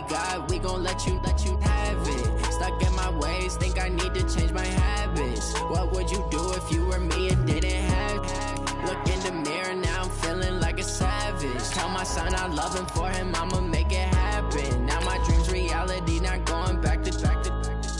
God, we gon' let you have it. Stuck in my ways, think I need to change my habits. What would you do if you were me and didn't have it? Look in the mirror, now I'm feeling like a savage. Tell my son I love him, for him I'ma make it happen. Now my dream's reality, not going back to.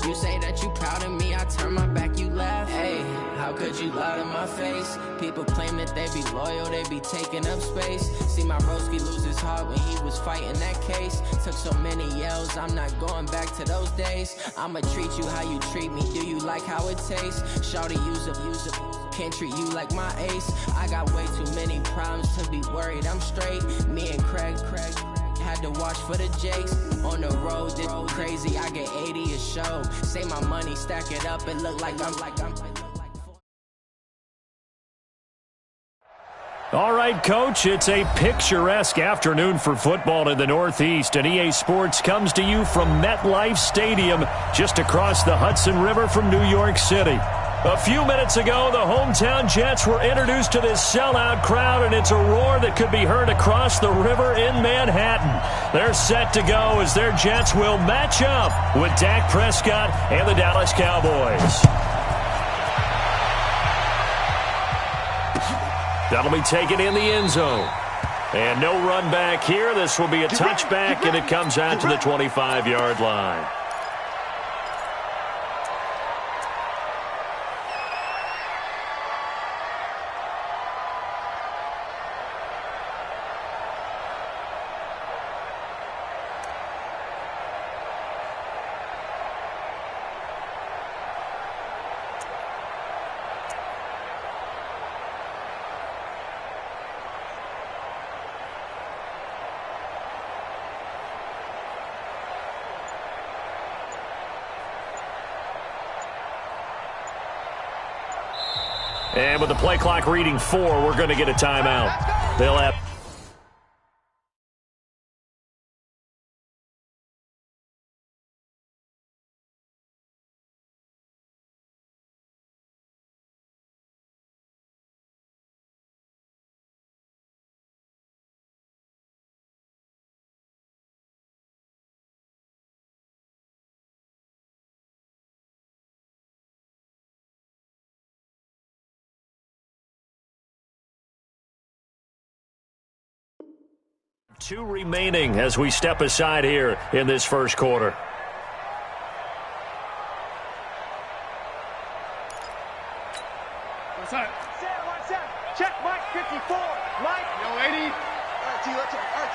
You say that you proud of me, I turn my back, you laugh. Hey, how could you lie to my face? People claim that they be loyal, they be taking up space. See my broski lose his heart when he was fighting that case. Took so many yells, I'm not going back to those days. I'ma treat you how you treat me, do you like how it tastes? Shawty, use up, can't treat you like my ace. I got way too many problems to be worried, I'm straight. Me and Craig had to watch for the Jakes. On the road, this crazy, I get 80 a show. Say my money, stack it up, it look like I'm All right, Coach, it's a picturesque afternoon for football in the Northeast, and EA Sports comes to you from MetLife Stadium, just across the Hudson River from New York City. A few minutes ago, the hometown Jets were introduced to this sellout crowd, and it's a roar that could be heard across the river in Manhattan. They're set to go as their Jets will match up with Dak Prescott and the Dallas Cowboys. That'll be taken in the end zone. And no run back here. This will be a touchback, and it comes out to the 25-yard line. And with the play clock reading 4, we're going to get a timeout. They'll have... Two remaining as we step aside here in this first quarter. What's up? Check Mike 54. Mike. Yo, 80. RT, let's go. RT.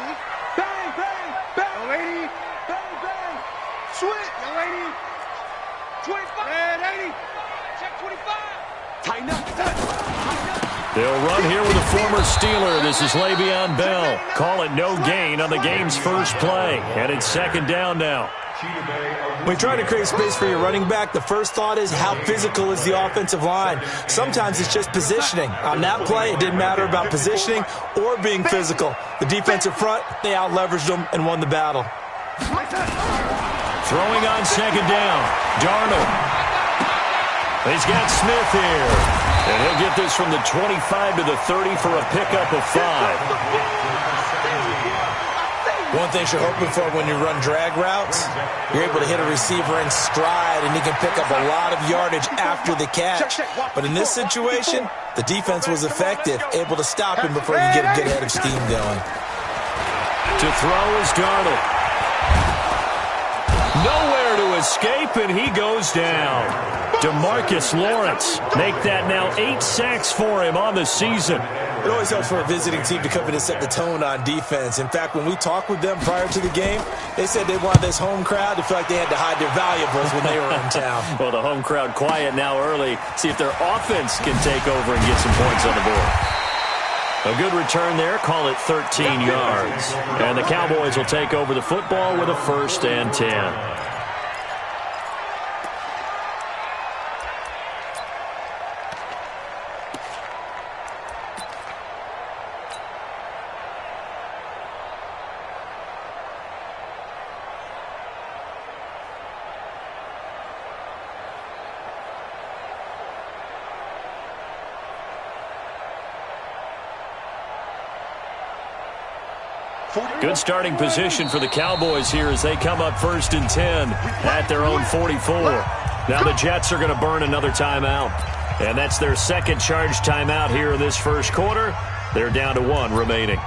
Bang, bang, bang. Yo, 80. Bang, bang. Sweet. Yo, 80. 25. And 80. Check 25. Tighten up. They'll run here with a former Steeler. This is Le'Veon Bell. Call it no gain on the game's first play. And it's second down now. When trying to create space for your running back, the first thought is how physical is the offensive line. Sometimes it's just positioning. On that play, it didn't matter about positioning or being physical. The defensive front, they out-leveraged them and won the battle. Throwing on second down, Darnold. He's got Smith here. And he'll get this from the 25 to the 30 for a pickup of 5. One thing you're hoping for when you run drag routes, you're able to hit a receiver in stride, and he can pick up a lot of yardage after the catch. But in this situation, the defense was effective, able to stop him before he could get a good head of steam going. To throw is Darnold. Nowhere to escape, and he goes down. DeMarcus Lawrence make that now 8 sacks for him on the season. It always helps for a visiting team to come in and set the tone on defense. In fact, when we talked with them prior to the game, they said they wanted this home crowd to feel like they had to hide their valuables when they were in town. Well, the home crowd quiet now early. See if their offense can take over and get some points on the board. A good return there, call it 13 yards. And the Cowboys will take over the football with a 1st and 10. Good starting position for the Cowboys here as they come up 1st and 10 at their own 44. Now the Jets are going to burn another timeout. And that's their second charge timeout here in this first quarter. They're down to 1 remaining.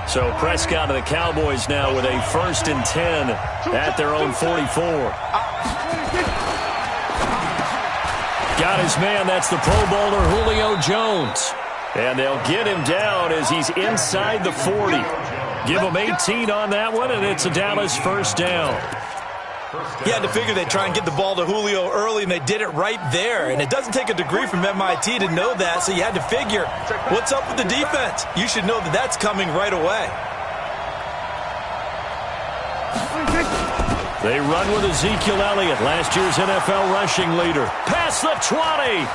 So Prescott and the Cowboys now with a 1st and 10 at their own 44. Got his man. That's the Pro Bowler Julio Jones. And they'll get him down as he's inside the 40. Give him 18 on that one, and it's a Dallas first down. You had to figure they'd try and get the ball to Julio early, and they did it right there. And it doesn't take a degree from MIT to know that, so you had to figure, what's up with the defense? You should know that that's coming right away. They run with Ezekiel Elliott, last year's NFL rushing leader. Past the 20.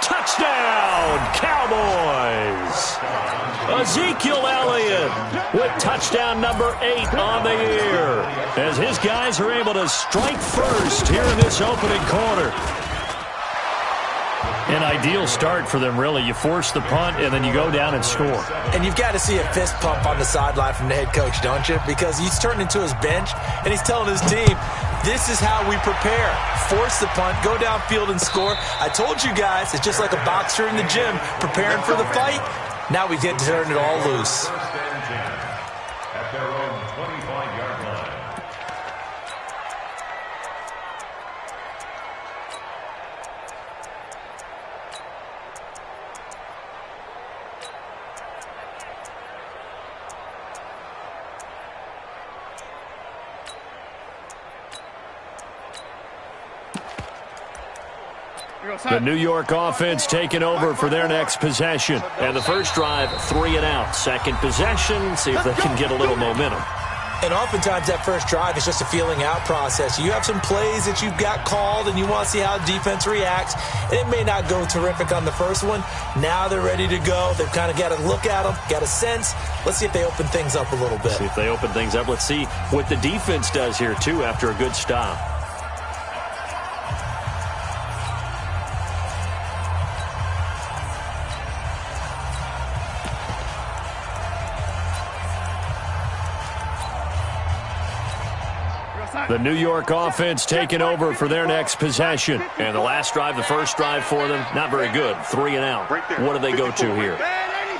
Touchdown, Cowboys. Ezekiel Elliott with touchdown number 8 on the year as his guys are able to strike first here in this opening quarter. An ideal start for them, really. You force the punt, and then you go down and score. And you've got to see a fist pump on the sideline from the head coach, don't you? Because he's turned into his bench, and he's telling his team, this is how we prepare. Force the punt, go downfield and score. I told you guys, it's just like a boxer in the gym preparing for the fight. Now we get to turn it all loose. At their own 25-yard line. The New York offense taking over for their next possession. And the first drive, 3 and out. Second possession, see if they can get a little momentum. And oftentimes that first drive is just a feeling out process. You have some plays that you've got called and you want to see how the defense reacts. And it may not go terrific on the first one. Now they're ready to go. They've kind of got to look at them, got a sense. Let's see if they open things up a little bit. See if they open things up. Let's see what the defense does here, too, after a good stop. The New York offense taking over for their next possession. And the last drive, the first drive for them, not very good. 3 and out. What do they go to here?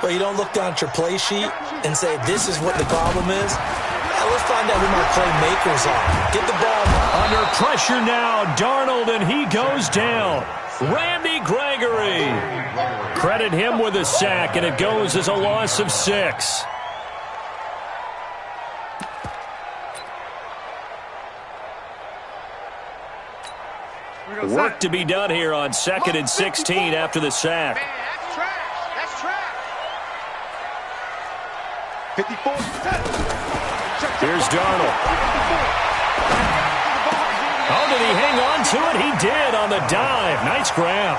Well, you don't look down at your play sheet and say, this is what the problem is. Let's find out who my playmakers are. Get the ball. Under pressure now, Darnold, and he goes down. Randy Gregory. Credit him with a sack, and it goes as a loss of 6. Work to be done here on 2nd and 16 after the sack. Man, that's trash. That's trash. 54. Here's Darnold. Oh, did he hang on to it? He did on the dive. Nice grab.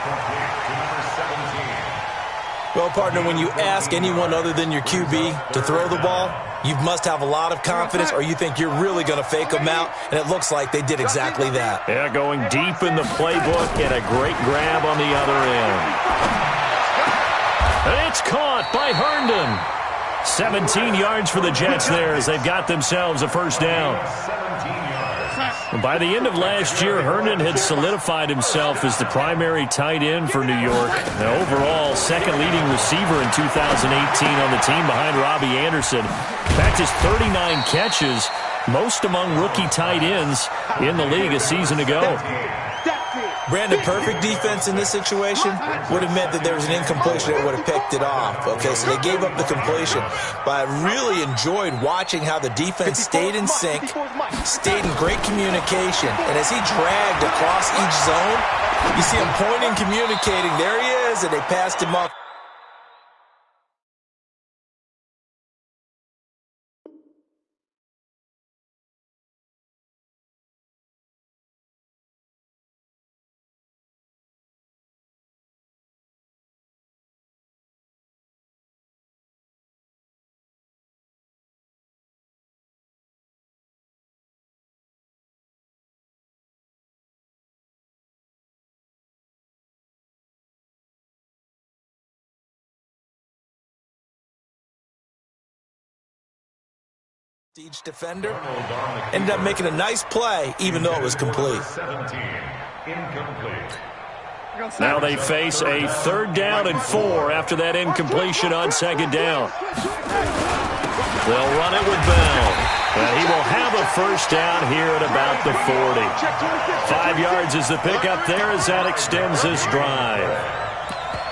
Well, partner, when you ask anyone other than your QB to throw the ball, you must have a lot of confidence or you think you're really going to fake them out, and it looks like they did exactly that. Yeah, going deep in the playbook and a great grab on the other end. And it's caught by Herndon. 17 yards for the Jets there as they've got themselves a first down. By the end of last year, Herndon had solidified himself as the primary tight end for New York. Now, overall, second leading receiver in 2018 on the team behind Robbie Anderson. In fact, his 39 catches, most among rookie tight ends in the league a season ago. Brandon, perfect defense in this situation would have meant that there was an incompletion that would have picked it off. Okay, so they gave up the completion. But I really enjoyed watching how the defense stayed in sync, stayed in great communication. And as he dragged across each zone, you see him pointing, communicating. There he is, and they passed him up. Each defender ended up making a nice play, even though it was complete. 17, incomplete. Now they face a 3rd down and 4 after that incompletion on 2nd down. They'll run it with Bell. And he will have a 1st down here at about the 40. 5 yards is the pickup there as that extends this drive.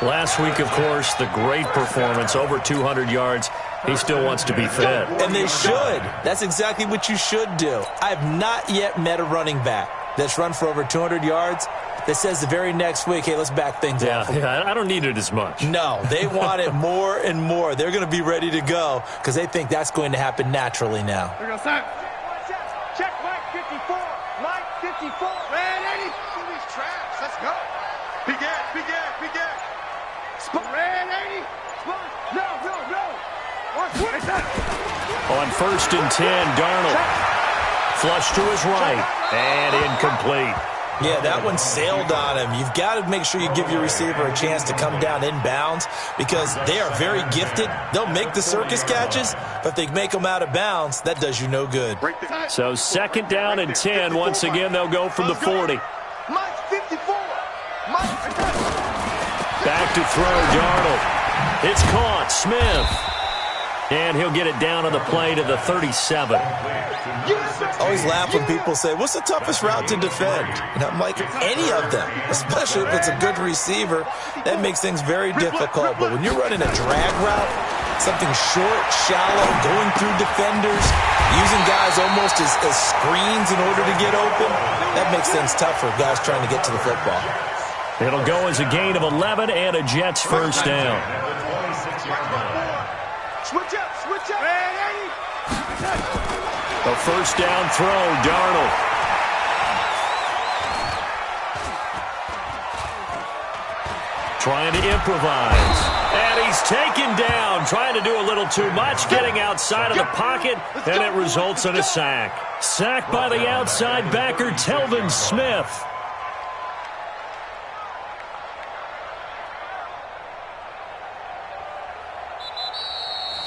Last week, of course, the great performance, over 200 yards. He still wants to be fed. And they should. That's exactly what you should do. I have not yet met a running back that's run for over 200 yards that says the very next week, hey, let's back things up. Yeah, I don't need it as much. No, they want it more and more. They're going to be ready to go because they think that's going to happen naturally now. We're going to start. Check Mike 54. Mike 54. Red 80. Do these traps. Let's go. Big Ed. Red 80. No. On 1st and 10, Darnold. Flush to his right. And incomplete. Yeah, that one sailed on him. You've got to make sure you give your receiver a chance to come down inbounds because they are very gifted. They'll make the circus catches, but if they make them out of bounds, that does you no good. So 2nd down and 10. Once again, they'll go from the 40. Mike 54. Back to throw, Darnold. It's caught. Smith. And he'll get it down on the play to the 37. Always laugh when people say, what's the toughest route to defend? And I'm like, any of them, especially if it's a good receiver. That makes things very difficult. But when you're running a drag route, something short, shallow, going through defenders, using guys almost as screens in order to get open, that makes things tougher, guys trying to get to the football. It'll go as a gain of 11 and a Jets 1st down. Switch up. Red 80. A 1st down throw, Darnold. Trying to improvise. And he's taken down, trying to do a little too much, getting outside of the pocket, and it results in a sack. Sacked by the outside backer, Telvin Smith.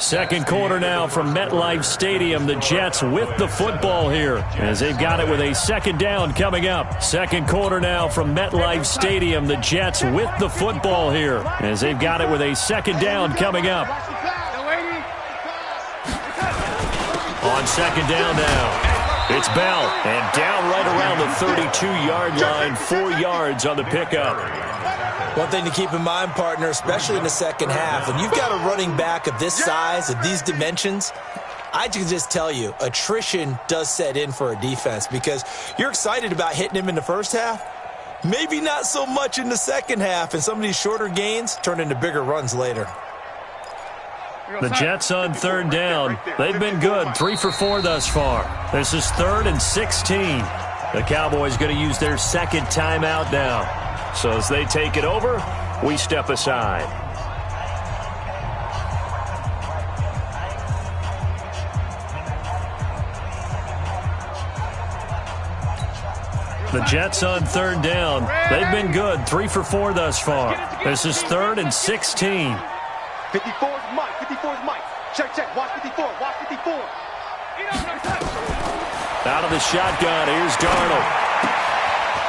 Second quarter now from MetLife Stadium. The Jets with the football here as they've got it with a 2nd down coming up. Second quarter now from MetLife Stadium. The Jets with the football here as they've got it with a 2nd down coming up. On 2nd down now, it's Bell. And down right around the 32-yard line, 4 yards on the pickup. One thing to keep in mind, partner, especially in the second half, when you've got a running back of this size, of these dimensions, I can just tell you, attrition does set in for a defense because you're excited about hitting him in the first half, maybe not so much in the second half, and some of these shorter gains turn into bigger runs later. The Jets on 3rd down. They've been good, 3 for 4 thus far. This is 3rd and 16. The Cowboys going to use their 2nd timeout now. So as they take it over, we step aside. The Jets on 3rd down. They've been good, 3 for 4 thus far. This is 3rd and 16. 54's Mike. Check. Watch 54. Out of the shotgun, here's Darnold.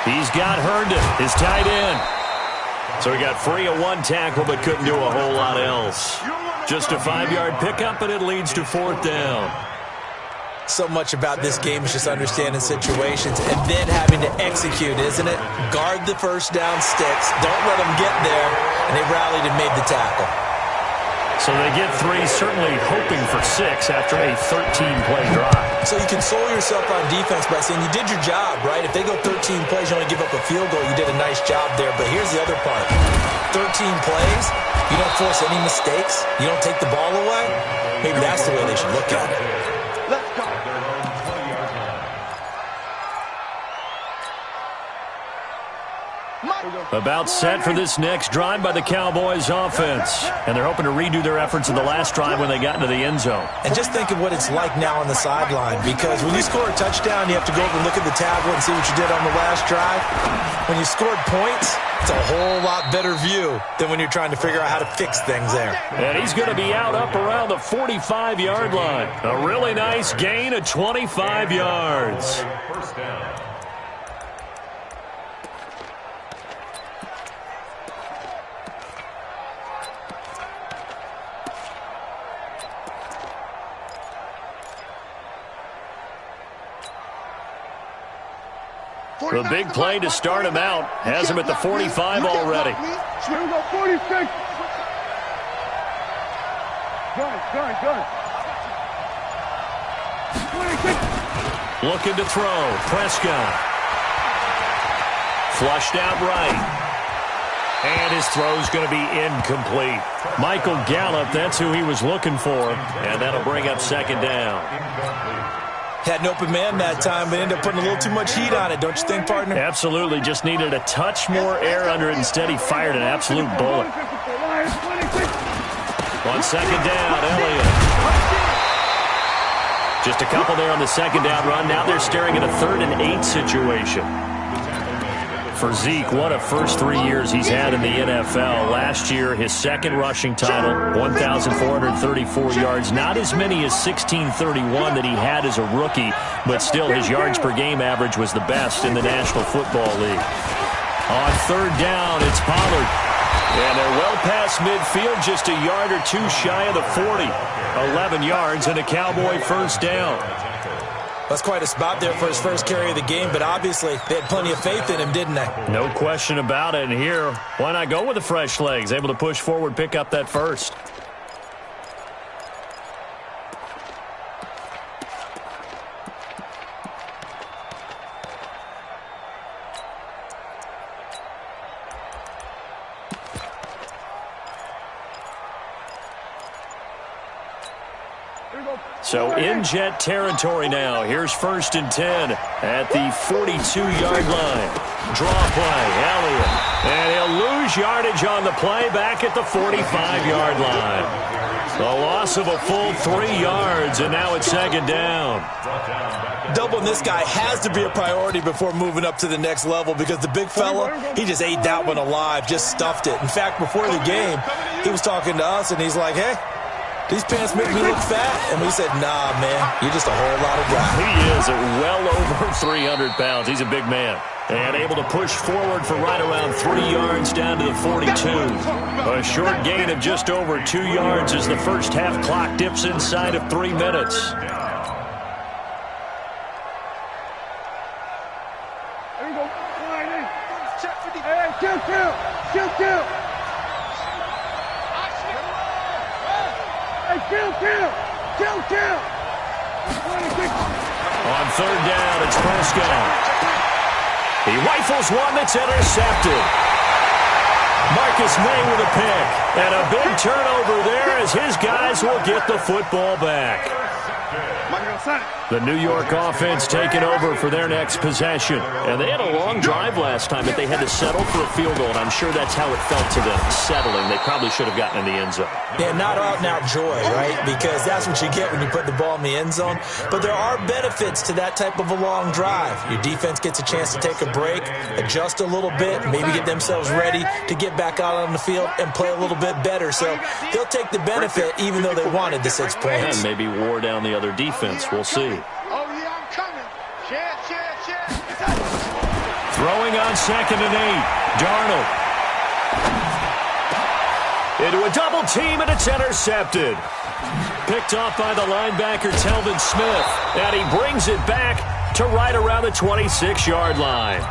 He's got Herndon, his tight end. So he got free of 1 tackle but couldn't do a whole lot else. Just a 5-yard pickup, and it leads to 4th down. So much about this game is just understanding situations and then having to execute, isn't it? Guard the 1st down sticks. Don't let them get there. And they rallied and made the tackle. So they get 3, certainly hoping for 6 after a 13-play drive. So you console yourself on defense by saying you did your job, right? If they go 13 plays, you only give up a field goal, you did a nice job there. But here's the other part. 13 plays, you don't force any mistakes, you don't take the ball away. Maybe that's the way they should look at it. Let's go. About set for this next drive by the Cowboys offense. And they're hoping to redo their efforts in the last drive when they got into the end zone. And just think of what it's like now on the sideline, because when you score a touchdown, you have to go over and look at the tablet and see what you did on the last drive. When you scored points, it's a whole lot better view than when you're trying to figure out how to fix things there. And he's going to be out up around the 45-yard line. A really nice gain of 25 yards. First down. The big play to start him out has him at the 45 already. Good. Looking to throw. Prescott. Flushed out right. And his throw's going to be incomplete. Michael Gallup, that's who he was looking for. And that'll bring up second down. Had an open man that time, but ended up putting a little too much heat on it, don't you think, partner? Absolutely. Just needed a touch more air under it. Instead, he fired an absolute bullet. On second down, Elliott. Just a couple there on the second down run. Now they're staring at a 3rd and 8 situation. For Zeke, what a first 3 years he's had in the NFL. Last year, his second rushing title, 1,434 yards. Not as many as 1,631 that he had as a rookie, but still his yards per game average was the best in the National Football League. On third down, it's Pollard. And they're well past midfield, just a yard or two shy of the 40. 11 yards and a Cowboy first down. That's quite a spot there for his first carry of the game, but obviously they had plenty of faith in him, didn't they? No question about it. And here, why not go with the fresh legs? Able to push forward, pick up that first. So in Jet territory now. Here's 1st and 10 at the 42-yard line. Draw play, Elliott. And he'll lose yardage on the play back at the 45-yard line. The loss of a full 3 yards, and now it's second down. Doubling this guy has to be a priority before moving up to the next level, because the big fella, he just ate that one alive, just stuffed it. In fact, before the game, he was talking to us, and he's like, hey, these pants make me look fat. And we said, nah, man, you're just a whole lot of guy. He is at well over 300 pounds. He's a big man. And able to push forward for right around 3 yards down to the 42. A short gain of just over 2 yards as the first half clock dips inside of 3 minutes. There you go. Hey, kill. Kill. On third down, it's Prescott. He rifles one that's intercepted. Marcus May with a pick. And a big turnover there as his guys will get the football back. The New York offense taking over for their next possession. And they had a long drive last time, but they had to settle for a field goal, and I'm sure that's how it felt to them, settling. They probably should have gotten in the end zone. Yeah, not out-and-out joy, right? Because that's what you get when you put the ball in the end zone. But there are benefits to that type of a long drive. Your defense gets a chance to take a break, adjust a little bit, maybe get themselves ready to get back out on the field and play a little bit better. So they'll take the benefit even though they wanted the 6 points. And maybe wore down the other defense. We'll see. Oh, yeah, I'm coming. Chance. Throwing on 2nd and 8. Darnold. Into a double team, and it's intercepted. Picked off by the linebacker, Telvin Smith. And he brings it back to right around the 26-yard line.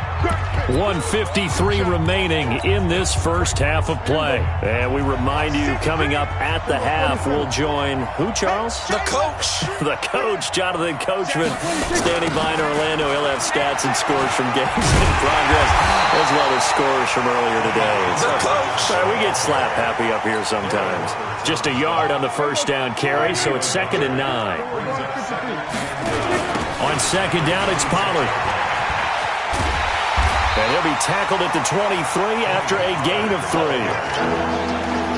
1:53 remaining in this first half of play. And we remind you, coming up at the half, we'll join who, Charles? The coach. The coach, Jonathan Coachman, standing by in Orlando. He'll have stats and scores from games in progress, as well as scores from earlier today. The coach. We get slap happy up here sometimes. Just a yard on the first down carry, so it's 2nd and 9. On second down, it's Pollard. And he'll be tackled at the 23 after a gain of 3.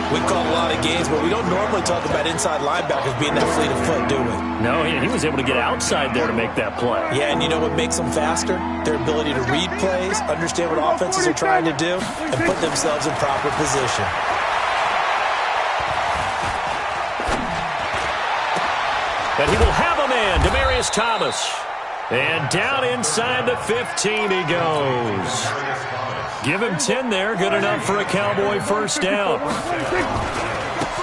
We call a lot of games, but we don't normally talk about inside linebackers being that fleet of foot, do we? No, he was able to get outside there to make that play. Yeah, and you know what makes them faster? Their ability to read plays, understand what offenses are trying to do, and put themselves in proper position. And he will have a man, Demaryius Thomas. And down inside the 15 he goes. Give him 10 there, good enough for a Cowboy first down.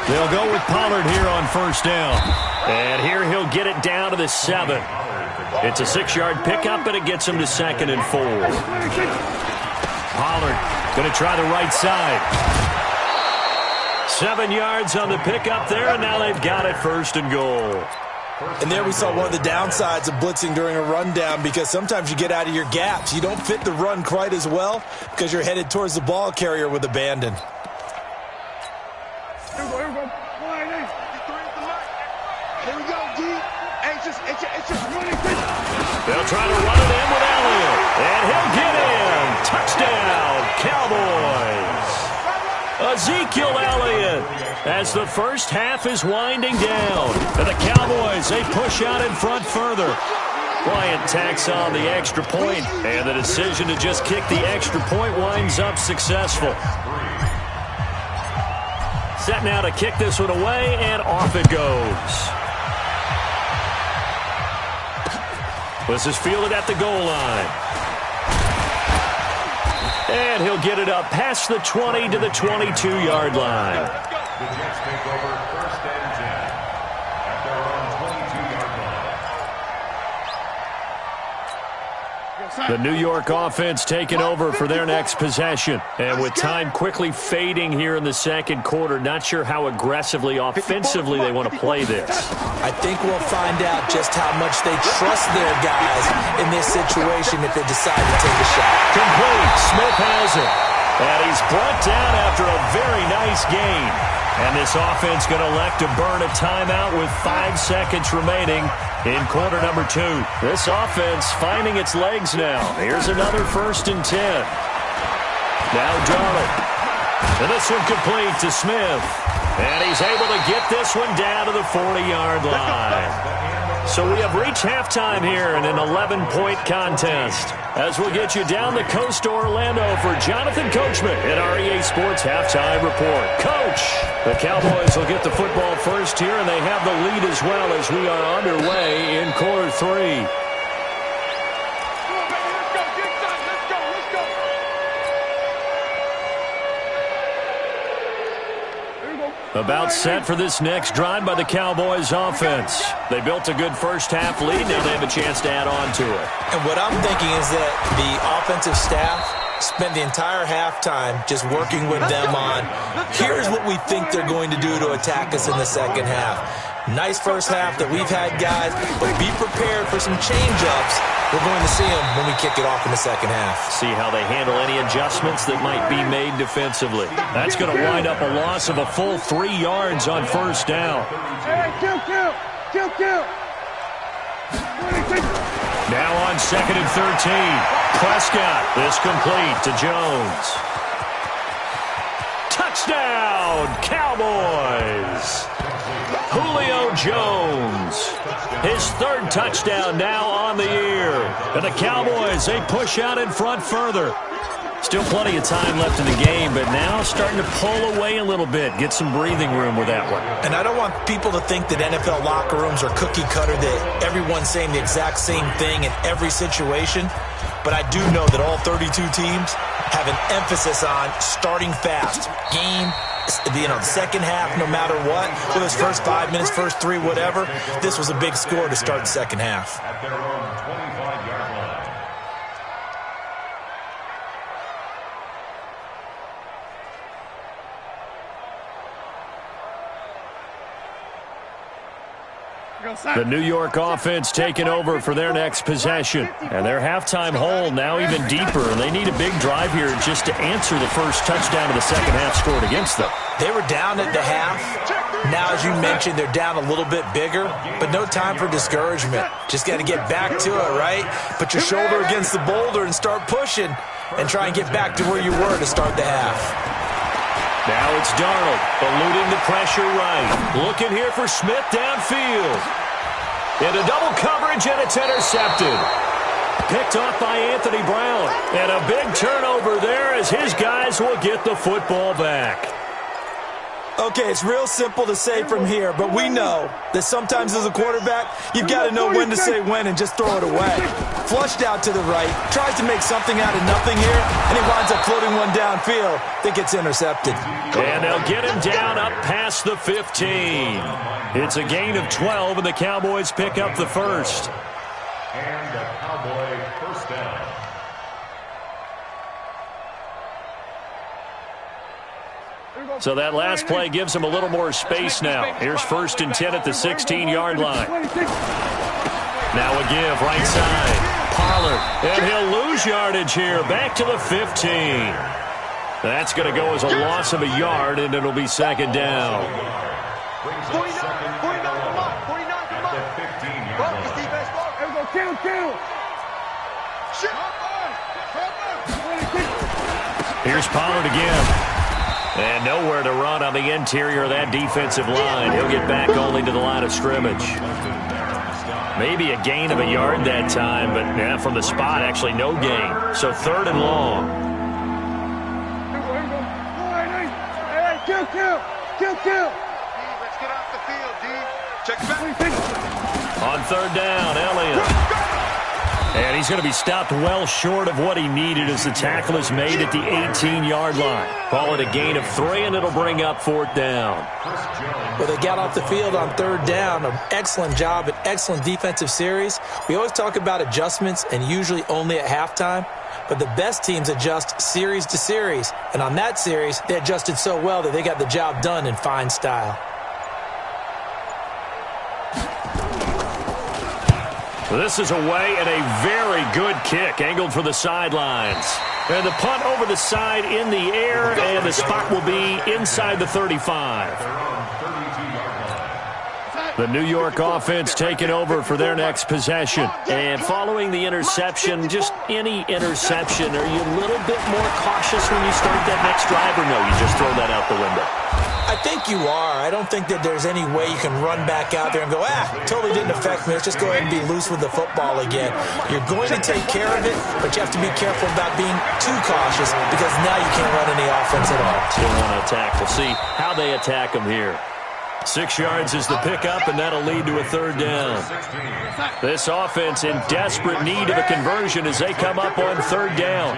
They'll go with Pollard here on first down. And here he'll get it down to the 7. It's a 6-yard pickup, and it gets him to 2nd and 4. Pollard going to try the right side. 7 yards on the pickup there, and now they've got it 1st and goal. And there we saw one of the downsides of blitzing during a rundown, because sometimes you get out of your gaps. You don't fit the run quite as well because you're headed towards the ball carrier with abandon. Here we go. Here we go, D. It's just running. They'll try to run it in with Elliott. And he'll get in. Touchdown, Cowboys. Ezekiel Elliott, as the first half is winding down. And the Cowboys, they push out in front further. Bryant tacks on the extra point, and the decision to just kick the extra point winds up successful. Set now to kick this one away, and off it goes. This is fielded at the goal line. And he'll get it up past the 20 to the 22-yard line. The Jets take over 1st and 10 at their own 22-yard line. The New York offense taking over for their next possession. And with time quickly fading here in the second quarter, not sure how aggressively, offensively they want to play this. I think we'll find out just how much they trust their guys in this situation if they decide to take a shot. Complete. Smith has it. And he's brought down after a very nice gain. And this offense going to elect to burn a timeout with 5 seconds remaining in quarter number 2. This offense finding its legs now. Here's another 1st and 10. Now Darnold. And this one complete to Smith. And he's able to get this one down to the 40-yard line. So we have reached halftime here in an 11-point contest. As we'll get you down the coast to Orlando for Jonathan Coachman at our EA Sports Halftime Report. Coach, the Cowboys will get the football first here, and they have the lead as well as we are underway in quarter 3. About set for this next drive by the Cowboys offense. They built a good first half lead. Now they have a chance to add on to it. And what I'm thinking is that the offensive staff spent the entire halftime just working with them on, here's what we think they're going to do to attack us in the second half. Nice first half that we've had, guys, but be prepared for some change-ups. We're going to see them when we kick it off in the second half. See how they handle any adjustments that might be made defensively. That's going to wind up a loss of a full 3 yards on first down. Kill. Now on 2nd and 13. Prescott, this complete to Jones. Touchdown, Cowboys! Julio Jones, his 3rd touchdown now on the year. And the Cowboys, they push out in front further. Still plenty of time left in the game, but now starting to pull away a little bit, get some breathing room with that one. And I don't want people to think that NFL locker rooms are cookie cutter, that everyone's saying the exact same thing in every situation. But I do know that all 32 teams have an emphasis on starting fast. Game, the second half, no matter what, whether it's first 5 minutes, first 3, whatever, this was a big score to start the second half. At their own 25-yard line. The New York offense taking over for their next possession. And their halftime hole now even deeper, and they need a big drive here just to answer the first touchdown of the second half scored against them. They were down at the half. Now, as you mentioned, they're down a little bit bigger, but no time for discouragement. Just got to get back to it, right? Put your shoulder against the boulder and start pushing and try and get back to where you were to start the half. Now it's Darnold, eluding the pressure right. Looking here for Smith downfield. Into double coverage, and it's intercepted. Picked off by Anthony Brown. And a big turnover there as his guys will get the football back. Okay, it's real simple to say from here, but we know that sometimes as a quarterback, you've got to know when to say when and just throw it away. Flushed out to the right, tries to make something out of nothing here, and he winds up floating one downfield that gets intercepted. And they'll get him down up past the 15. It's a gain of 12, and the Cowboys pick up the first. And the Cowboy first down. So that last play gives him a little more space now. Here's 1st and 10 at the 16-yard line. Now a give right side. Pollard, and he'll lose yardage here. Back to the 15. That's going to go as a loss of a yard, and it'll be 2nd down. 49 from up. 49 from up. At the 15-yard line. Defense, there we go. Kill. Here's Pollard again. And nowhere to run on the interior of that defensive line. He'll get back only to the line of scrimmage. Maybe a gain of a yard that time, but yeah, from the spot, actually no gain. So 3rd and long. Kill. Let's get off the field, D. Check back. On 3rd down, Elliott. And he's going to be stopped well short of what he needed as the tackle is made at the 18-yard line. Call it a gain of 3, and it'll bring up 4th down. Well, they got off the field on 3rd down. An excellent job, an excellent defensive series. We always talk about adjustments, and usually only at halftime. But the best teams adjust series to series. And on that series, they adjusted so well that they got the job done in fine style. This is away and a very good kick, angled for the sidelines. And the punt over the side in the air, and the spot will be inside the 35. The New York offense taking over for their next possession. And following the interception, just any interception, are you a little bit more cautious when you start that next drive, or no, you just throw that out the window? I think you are. I don't think that there's any way you can run back out there and go, totally didn't affect me. Let's just go ahead and be loose with the football again. You're going to take care of it, but you have to be careful about being too cautious because now you can't run any offense at all. Still want to attack. We'll see how they attack them here. 6 yards is the pickup, and that'll lead to a 3rd down. This offense in desperate need of a conversion as they come up on 3rd down.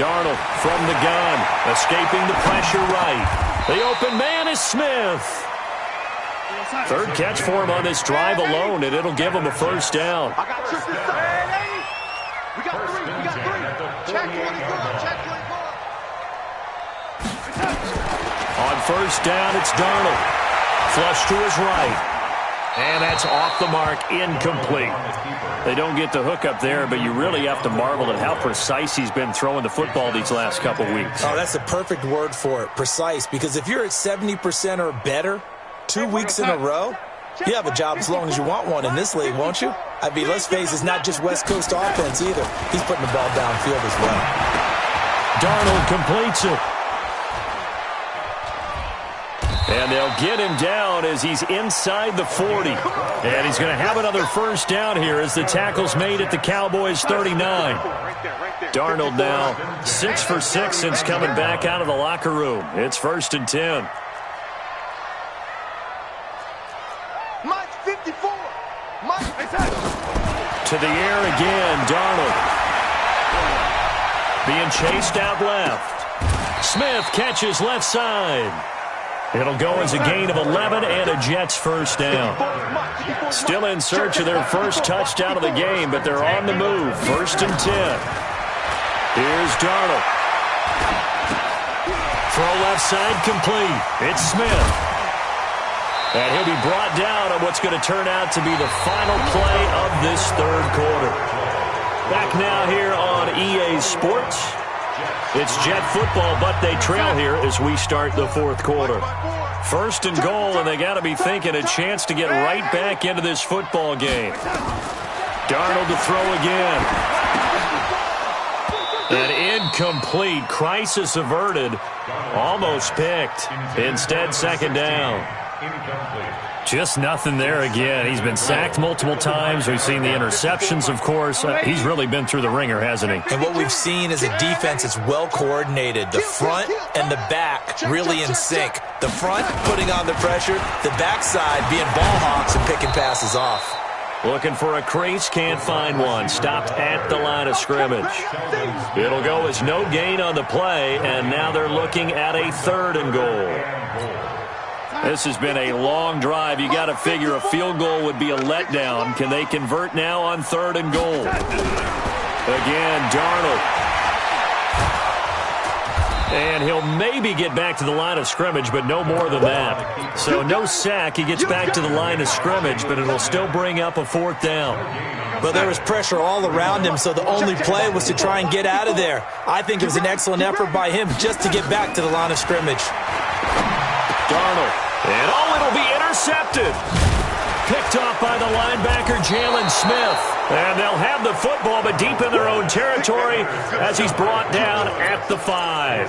Darnold from the gun, escaping the pressure right. The open man is Smith. 3rd catch for him on this drive alone, and it'll give him a 1st down. I got just this side. We got 3. Check 24. Check 24. On 1st down, it's Darnold. Flush to his right. And that's off the mark, incomplete. They don't get the hook up there, but you really have to marvel at how precise he's been throwing the football these last couple weeks. Oh, that's a perfect word for it, precise, because if you're at 70% or better 2 weeks in a row, you have a job as long as you want one in this league, won't you? I mean, let's face it, it's not just West Coast offense either. He's putting the ball downfield as well. Darnold completes it. And they'll get him down as he's inside the 40. And he's going to have another 1st down here as the tackle's made at the Cowboys' 39. Darnold now 6 for 6 since coming back out of the locker room. It's 1st and 10. Mike 54. To the air again, Darnold. Being chased out left. Smith catches left side. It'll go as a gain of 11 and a Jets 1st down. Still in search of their 1st touchdown of the game, but they're on the move. 1st and 10. Here's Darnold. Throw left side complete. It's Smith. And he'll be brought down on what's going to turn out to be the final play of this 3rd quarter. Back now here on EA Sports. It's Jet football, but they trail here as we start the fourth quarter. First and goal, and they got to be thinking a chance to get right back into this football game. Darnold to throw again. An incomplete. Crisis averted. Almost picked. Instead, second down. Just nothing there again. He's been sacked multiple times. We've seen the interceptions, of course. He's really been through the ringer, hasn't he? And what we've seen is a defense that's well coordinated. The front and the back really in sync. The front putting on the pressure, the backside being ball hawks and picking passes off. Looking for a crease, can't find one. Stopped at the line of scrimmage. It'll go as no gain on the play, and now they're looking at a third and goal. This has been a long drive. You got to figure a field goal would be a letdown. Can they convert now on third and goal? Again, Darnold. And he'll maybe get back to the line of scrimmage, but no more than that. So no sack. He gets back to the line of scrimmage, but it'll still bring up a fourth down. But there was pressure all around him, so the only play was to try and get out of there. I think it was an excellent effort by him just to get back to the line of scrimmage. Darnold. And it'll be intercepted. Picked off by the linebacker, Jalen Smith. And they'll have the football, but deep in their own territory as he's brought down at the 5.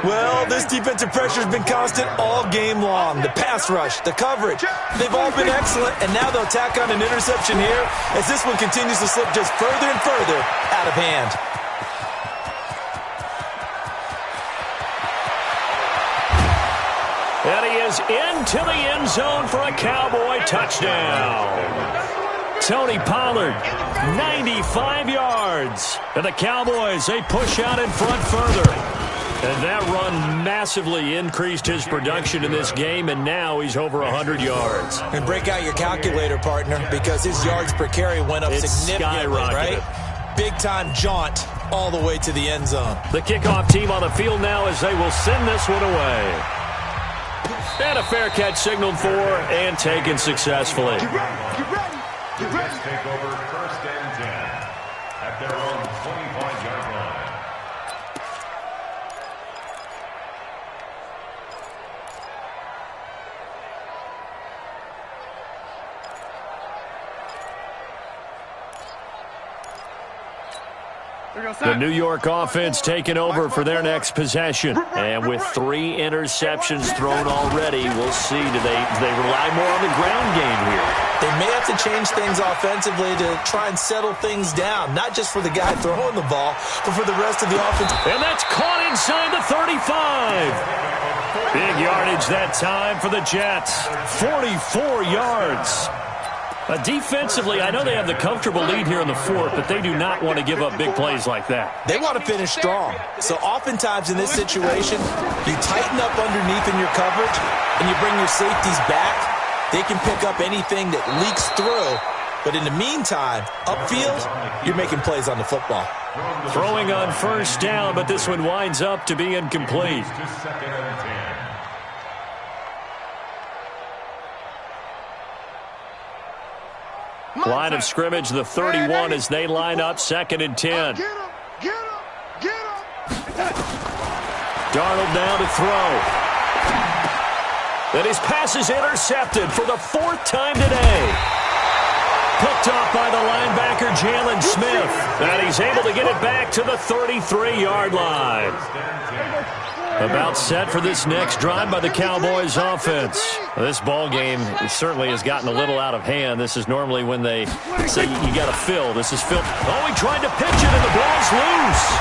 Well, this defensive pressure has been constant all game long. The pass rush, the coverage, they've all been excellent, and now they'll tack on an interception here as this one continues to slip just further and further out of hand. And he is into the end zone for a Cowboy touchdown. Tony Pollard, 95 yards. And the Cowboys, they push out in front further. And that run massively increased his production in this game, and now he's over 100 yards. And break out your calculator, partner, because his yards per carry went up significantly, right? Big-time jaunt all the way to the end zone. The kickoff team on the field now as they will send this one away. And a fair catch signaled for and taken successfully. Get ready. Take over first and 10 at their own 25-yard line. The New York offense taking over for their next possession. And with 3 interceptions thrown already, we'll see. Do they rely more on the ground game here? They may have to change things offensively to try and settle things down, not just for the guy throwing the ball, but for the rest of the offense. And that's caught inside the 35. Big yardage that time for the Jets. 44 yards. Defensively, I know they have the comfortable lead here in the fourth, but they do not want to give up big plays like that. They want to finish strong. So oftentimes in this situation, you tighten up underneath in your coverage, and you bring your safeties back. They can pick up anything that leaks through. But in the meantime, upfield, you're making plays on the football. Throwing on first down, but this one winds up to be incomplete. Line of scrimmage, the 31 as they line up, second and 10. Get him. Darnold now to throw. And his pass is intercepted for the 4th time today. Picked off by the linebacker, Jalen Smith. And he's able to get it back to the 33-yard line. About set for this next drive by the Cowboys offense. This ball game certainly has gotten a little out of hand. This is normally when they say you got to fill. This is fill. Oh, he tried to pitch it, and the ball's loose.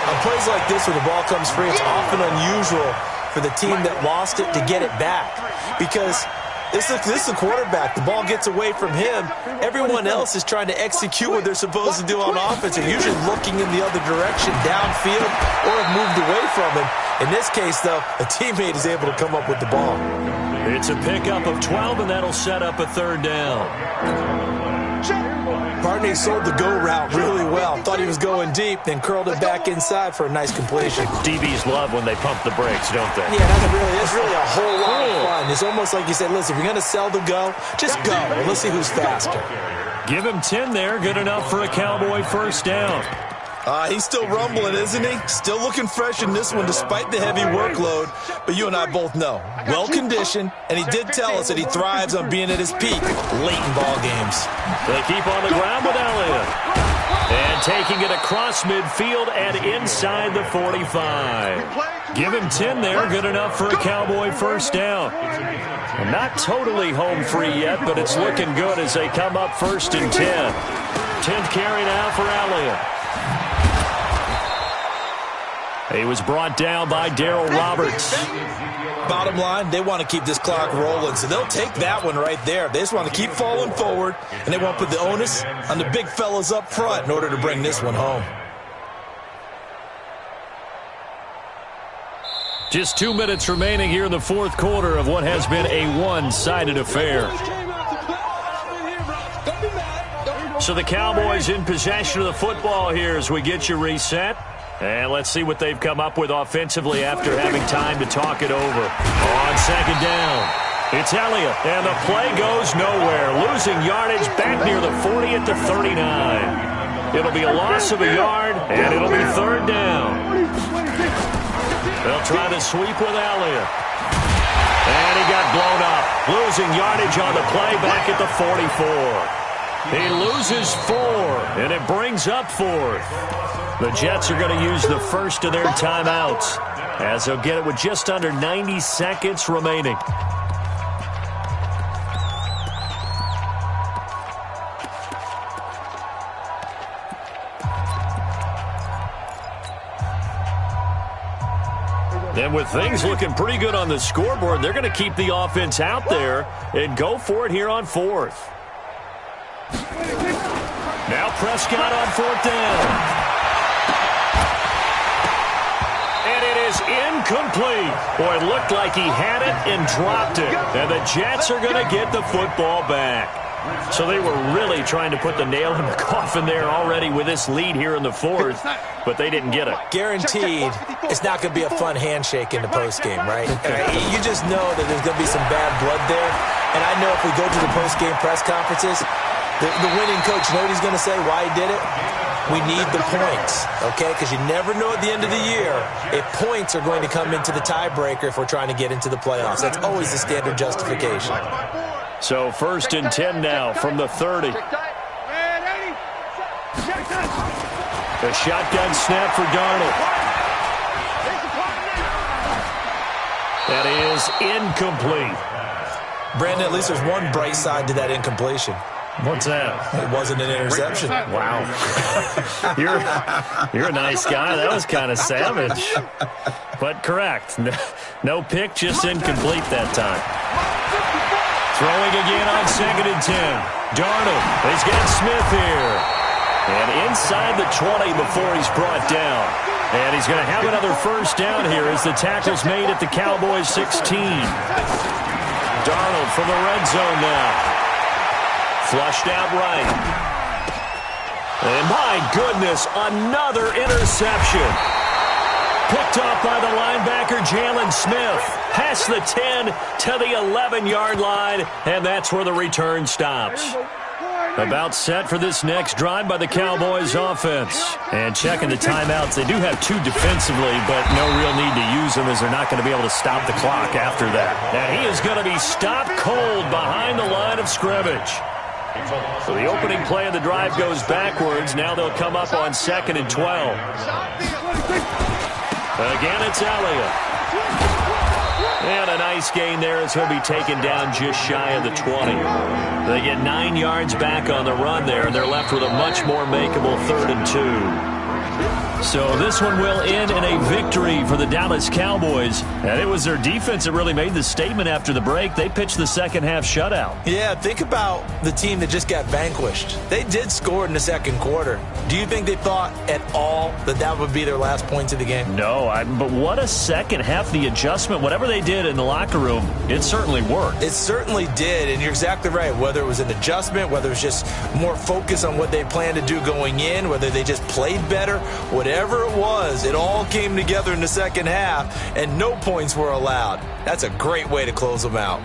On plays like this where the ball comes free, it's often unusual for the team that lost it to get it back. Because this is a quarterback. The ball gets away from him. Everyone else is trying to execute what they're supposed to do on offense. They're usually looking in the other direction, downfield, or have moved away from him. In this case, though, a teammate is able to come up with the ball. It's a pickup of 12, and that'll set up a third down. Partney sold the go route really well. Thought he was going deep, then curled it back inside for a nice completion. DBs love when they pump the brakes, don't they? Yeah, it's really a whole lot of fun. It's almost like you said, listen, if you're going to sell the go, just go, and let's see who's faster. Give him 10 there. Good enough for a Cowboy first down. He's still rumbling, isn't he? Still looking fresh in this one despite the heavy workload. But you and I both know, well-conditioned, and he did tell us that he thrives on being at his peak late in ball games. They keep on the ground with Elliott. And taking it across midfield and inside the 45. Give him 10 there, good enough for a Cowboy first down. And not totally home free yet, but it's looking good as they come up 1st and 10. 10th carry now for Elliott. He was brought down by Darryl Roberts. Bottom line, they want to keep this clock rolling, so they'll take that one right there. They just want to keep falling forward, and they want to put the onus on the big fellas up front in order to bring this one home. Just 2 minutes remaining here in the fourth quarter of what has been a one-sided affair. So the Cowboys in possession of the football here as we get you reset. And let's see what they've come up with offensively after having time to talk it over. On second down, it's Elliott, and the play goes nowhere. Losing yardage back near the 40 at the 39. It'll be a loss of a yard, and it'll be 3rd down. They'll try to sweep with Elliott. And he got blown up. Losing yardage on the play back at the 44. He loses 4, and it brings up 4th. The Jets are going to use the first of their timeouts as they'll get it with just under 90 seconds remaining. And with things looking pretty good on the scoreboard, they're going to keep the offense out there and go for it here on 4th. Now Prescott on 4th down. And it is incomplete. Boy, it looked like he had it and dropped it. And the Jets are going to get the football back. So they were really trying to put the nail in the coffin there already with this lead here in the 4th, but they didn't get it. Guaranteed it's not going to be a fun handshake in the postgame, right? You just know that there's going to be some bad blood there. And I know if we go to the postgame press conferences, the winning coach, you know what he's going to say, why he did it? We need the points, okay? Because you never know at the end of the year if points are going to come into the tiebreaker if we're trying to get into the playoffs. That's always the standard justification. So 1st and 10 now from the 30. The shotgun snap for Darnold. That is incomplete. Brandon, at least there's one bright side to that incompletion. What's that? It wasn't an interception. Wow. You're a nice guy. That was kind of savage. But correct. No pick, just incomplete that time. Throwing again on 2nd and 10. Darnold. He's got Smith here. And inside the 20 before he's brought down. And he's going to have another first down here as the tackle's made at the Cowboys 16. Darnold from the red zone now. Flushed out right. And my goodness, another interception. Picked off by the linebacker, Jalen Smith. Past the 10 to the 11-yard line, and that's where the return stops. About set for this next drive by the Cowboys offense. And checking the timeouts, they do have 2 defensively, but no real need to use them as they're not going to be able to stop the clock after that. And he is going to be stopped cold behind the line of scrimmage. So the opening play of the drive goes backwards. Now they'll come up on 2nd and 12. Again, it's Elliott. And a nice gain there as he'll be taken down just shy of the 20. They get 9 yards back on the run there, and they're left with a much more makeable 3rd and 2. So this one will end in a victory for the Dallas Cowboys. And it was their defense that really made the statement after the break. They pitched the second half shutout. Yeah, think about the team that just got vanquished. They did score in the second quarter. Do you think they thought at all that that would be their last points of the game? No, but what a second half. The adjustment, whatever they did in the locker room, it certainly worked. It certainly did, and you're exactly right. Whether it was an adjustment, whether it was just more focus on what they planned to do going in, whether they just played better, whatever it was, it all came together in the second half, and no points were allowed. That's a great way to close them out.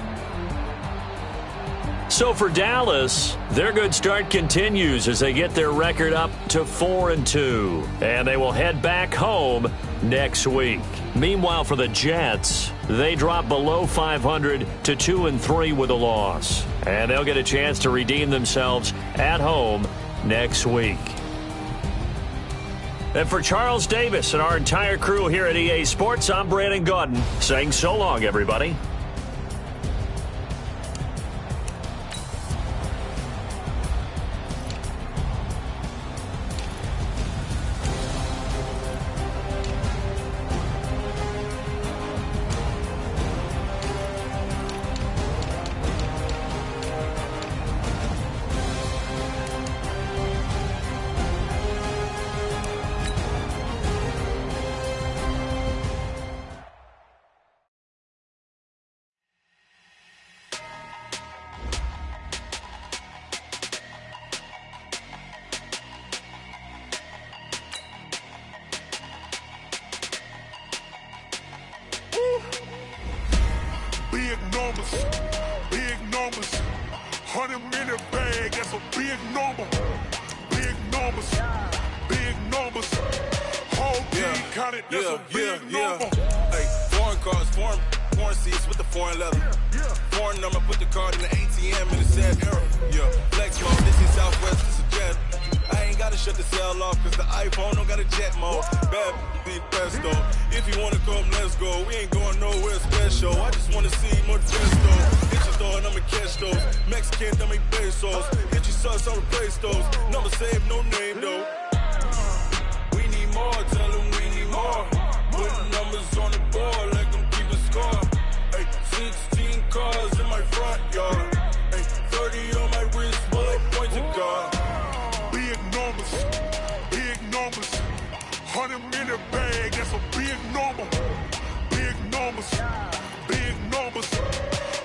So for Dallas, their good start continues as they get their record up to 4-2. And they will head back home next week. Meanwhile, for the Jets, they drop below 500 to 2-3 with a loss. And they'll get a chance to redeem themselves at home next week. And for Charles Davis and our entire crew here at EA Sports, I'm Brandon Gaudin saying so long, everybody. Big numbers, 100-minute bag, that's a big number. Big numbers, whole team counted, that's a big number. Hey, foreign cars, foreign seats with the foreign leather. Foreign number, put the card in the ATM in the sad era. Yeah, flex mode, this is Southwest, this is jet. I ain't gotta shut the cell off, cause the iPhone don't got a jet mode. Bad be best though. If you wanna come, let's go. We ain't going nowhere special. I just wanna see more dress though. Hit your store and I'ma catch those. Mexican, dummy pesos. Hit your sauce, I'ma replace those. Number saved, no name though. We need more, tell them we need more. Putting numbers on the board, like them keep a score. Hey, 16 cars in my front yard. Hey, 30 on my wrist, bullet point to God. Big numbers, 100-minute bag, that's a big number. Big numbers,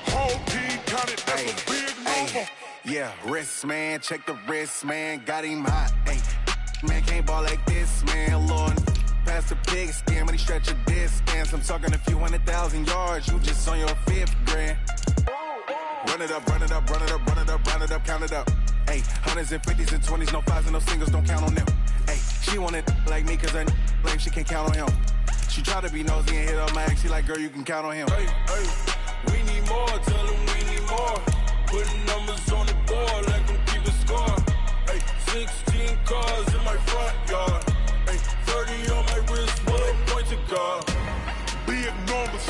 whole team counted, that's a big number. Yeah, wrist man, check the wrist man, got him hot. Ay, man can't ball like this, man. Lord, past the pig skin when he stretch a distance. I'm talking a few 100,000 yards, you just on your 5th grand. Run it up, count it up. Ay, hundreds and 50s and 20s, no 5s and no singles, don't count on them. Ay, she want it like me cause her lame, she can't count on him. She try to be nosy and hit up my ex, she like, girl, you can count on him. Hey, we need more, tell them we need more. Putting numbers on the board, like them keep a score. Hey, 16 cars in my front yard. Hey, 30 on my wrist, bullet point to God. Big numbers,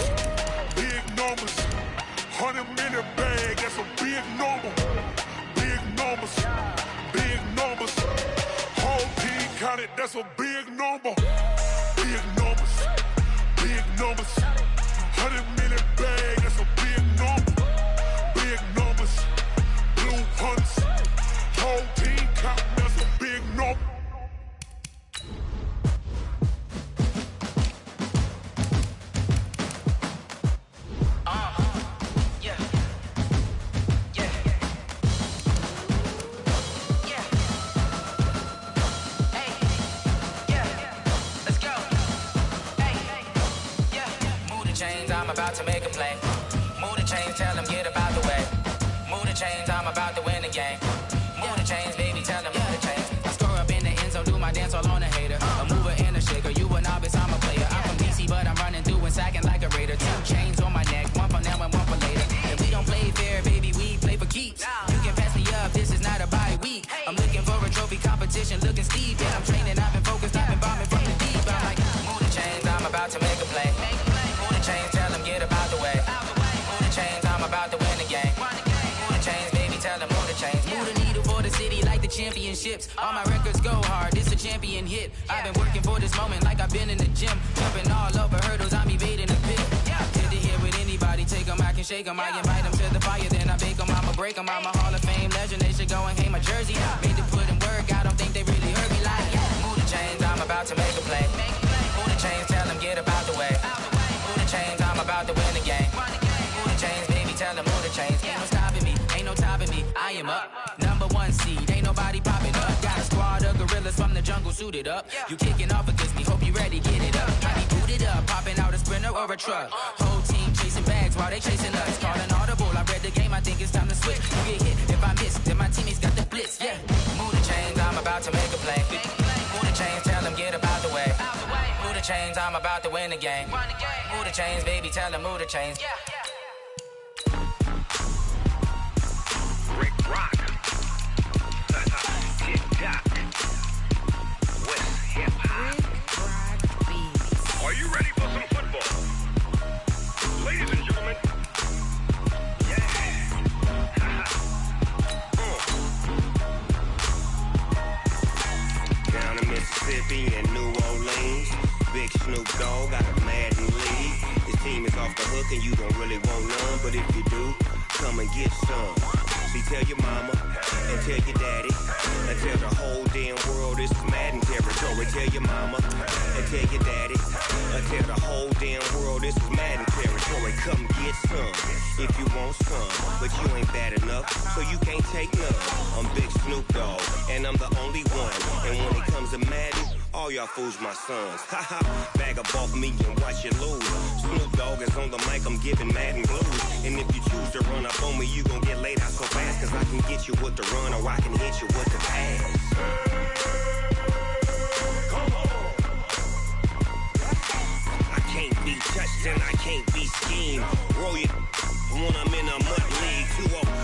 100-minute bag, that's a big number. Big numbers, whole team counted, that's a big number. Big numbers, 100-minute bag, that's a big number. Big numbers, blue hunts, whole team counting, that's a big number. I'm about to make a play. Move the chains, tell them get about the way. Move the chains, I'm about to win the game. Move the chains, baby, tell them move the chains. I score up in the end zone, do my dance all on a hater. A mover and a shaker, you a novice, I'm a player. I'm from DC, but I'm running through and sacking like a raider. 2 chains on my neck, one for now and one for later. And we don't play fair, baby, we play for keeps. You can pass me up, this is not a bye week. I'm looking for a trophy competition, looking steep. Yeah, I'm training, I've been focused, I've been bombing from the deep. I'm like, move the chains, I'm about to make a play. Move the chains, tell them get about the way. Move the chains, I'm about to win the game. Move the chains, baby, tell them move the chains. Move the needle for the city like the championships. All my records go hard, this a champion hit. I've been working for this moment like I've been in the gym. Jumping all over hurdles, I'm evading the pit. Did it here with anybody, take them, I can shake them. I invite them to the fire, then I bake them, I'ma break them. I'm a Hall of Fame legend, they should go and hang my jersey. Made to put in work, I don't think they really heard me like, move the chains, I'm about to make a play. Move the chains, tell them get about the way. Move the chains, I'm about to win the game. Move the chains, baby, tell them move the chains. Ain't no stopping me, ain't no topping me, I am up. #1 seed, ain't nobody popping up. Got a squad of gorillas from the jungle suited up. You kicking off against me, hope you ready, get it up. I be booted up, popping out a Sprinter or a truck. Whole team chasing bags while they chasing us. Call an audible, I read the game, I think it's time to switch. You get hit, if I miss, then my teammates got the blitz, yeah. Move the chains, I'm about to make a play. Move the chains, tell them get about the way. Move the chains, I'm about to win the game. Move the chains, baby, tell them move the chains. Rick Rock. Tick-tock. West hip-hop. Are you ready for some football? Ladies and gentlemen. Yeah. Down in Mississippi and New Orleans, Big Snoop Dogg got a Madden league. His team is off the hook and you don't really want none, but if you do, come and get some. See, tell your mama and tell your daddy and tell the whole damn world this is Madden territory. Tell your mama and tell your daddy and tell the whole damn world this is Madden territory. Come get some if you want some, but you ain't bad enough, so you can't take none. I'm Big Snoop Dogg and I'm the only one. And when it comes to Madden, all y'all fools my sons. Haha, bag up off me and watch you lose. Snoop Dogg is on the mic, I'm giving Madden blues. And if you choose to run up on me, you gon' get laid out so fast. Cause I can get you with the run or I can hit you with the pass. Come on. I can't be touched and I can't be schemed. Roll it when I'm in a mud league. 2-0.